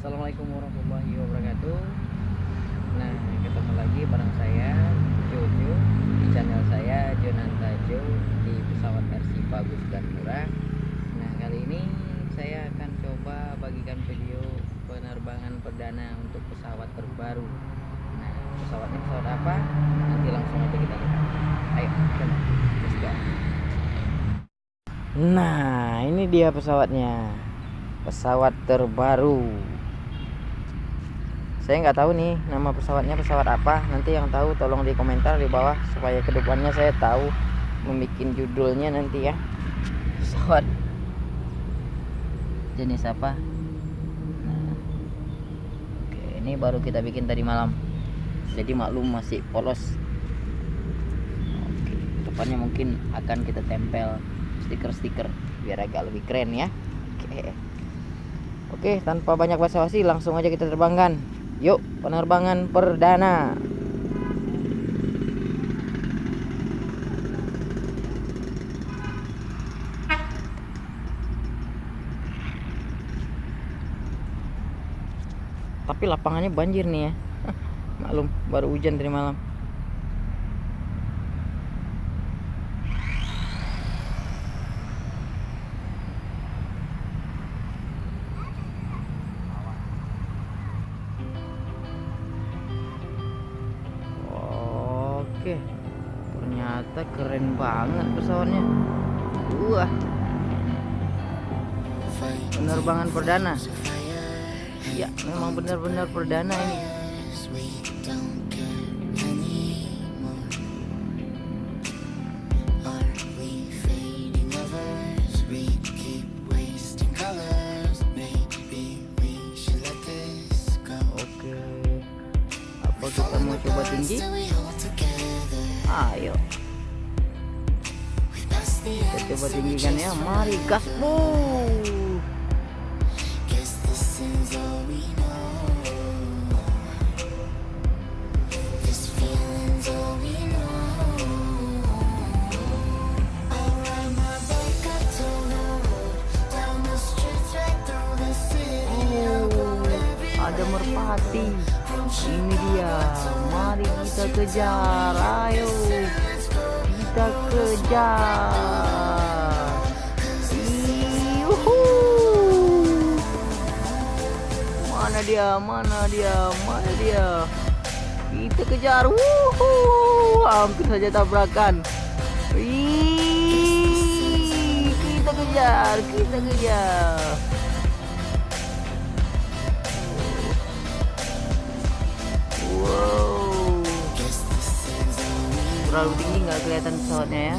Assalamualaikum warahmatullahi wabarakatuh. Nah, ketemu lagi bareng saya Jojo di channel saya Jonanta Jo di pesawat versi bagus dan murah. Nah, kali ini saya akan coba bagikan video penerbangan perdana untuk pesawat terbaru. Nah, pesawatnya pesawat apa? Nanti langsung aja kita lihat. Ayo, let's go. Nah, ini dia pesawatnya. Pesawat terbaru. Saya nggak tahu nih nama pesawatnya pesawat apa. Nanti yang tahu tolong di komentar di bawah supaya kedepannya saya tahu membuat judulnya nanti ya. Pesawat jenis apa? Nah, oke, ini baru kita bikin tadi malam. Jadi maklum masih polos. Oke, depannya mungkin akan kita tempel stiker-stiker biar agak lebih keren ya. Oke, tanpa banyak basa-basi langsung aja kita terbangkan. Yuk, penerbangan perdana. Tapi lapangannya banjir nih ya. Maklum, baru hujan dari malam. Oke, ternyata keren banget pesawatnya. Wah, penerbangan perdana. Ya, memang benar-benar perdana ini. Oke, apa kita mau coba tinggi? Ayo, kita coba tinggikan ya. Mari gaspol. Ada merpati. Ini dia. Mari kita kejar. Ayo, kita kejar. Yuhu. Mana dia? Mana dia? Mana dia? Kita kejar. Wuhu. Hampir saja tabrakan. Kita kejar. Kita kejar. Wow, terlalu tinggi nggak kelihatan pesawatnya ya.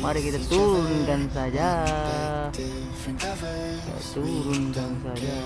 Mari kita turunkan saja. Kita turunkan saja.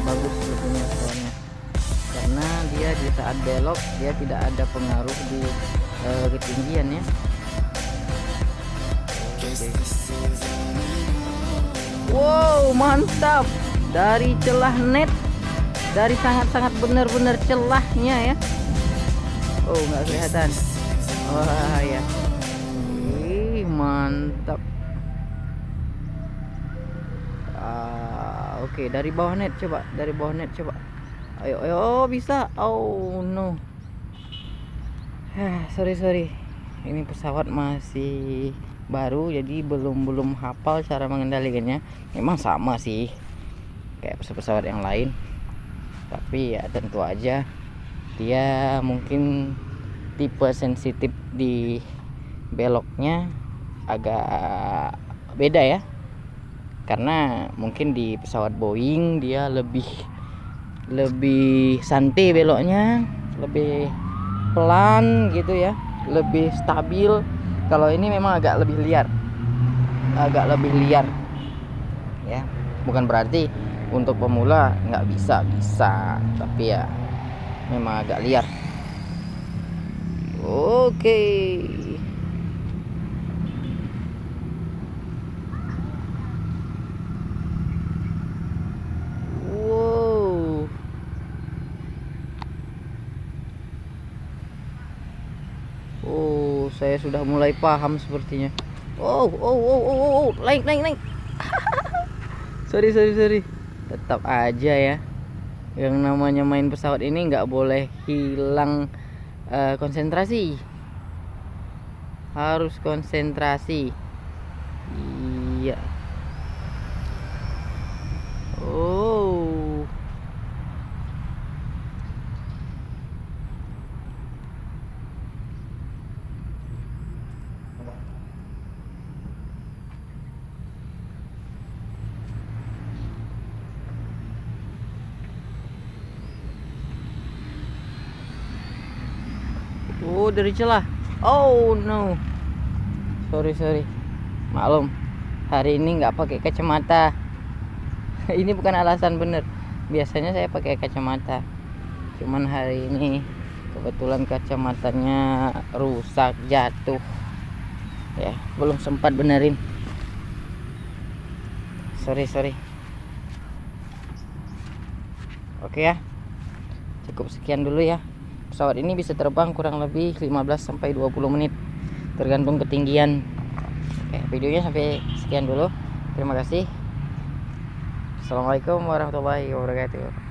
Bagus sebetulnya soalnya karena dia di saat belok dia tidak ada pengaruh di ketinggian ya. Oke. Wow, mantap dari celah net, dari sangat-sangat benar-benar celahnya ya. Oh, nggak kelihatan. Wah ya, mantap. Oke, dari bawah net coba, dari bawah net coba. Ayo, ayo, oh, bisa. Oh no. Sorry. Ini pesawat masih baru, jadi belum hafal cara mengendalikannya. Memang sama sih kayak pesawat yang lain, tapi ya tentu aja dia mungkin tipe sensitif di beloknya agak beda ya, karena mungkin di pesawat Boeing dia lebih santai beloknya, lebih pelan gitu ya, lebih stabil. Kalau ini memang agak lebih liar ya. Bukan berarti untuk pemula nggak bisa, tapi ya memang agak liar. Oke. Wow. Oh, saya sudah mulai paham sepertinya. Oh, naik. Sorry. Tetap aja ya, yang namanya main pesawat ini nggak boleh hilang konsentrasi. Harus konsentrasi. Iya. Oh. Oh, dari celah. Oh no. Sorry. Maklum, hari ini nggak pakai kacamata. Ini bukan alasan bener. Biasanya saya pakai kacamata. Cuman hari ini kebetulan kacamatanya rusak, jatuh. Ya, belum sempat benerin. Sorry. Oke ya. Cukup sekian dulu ya. Pesawat ini bisa terbang kurang lebih 15-20 menit tergantung ketinggian. Oke, videonya sampai sekian dulu. Terima kasih. Assalamualaikum warahmatullahi wabarakatuh.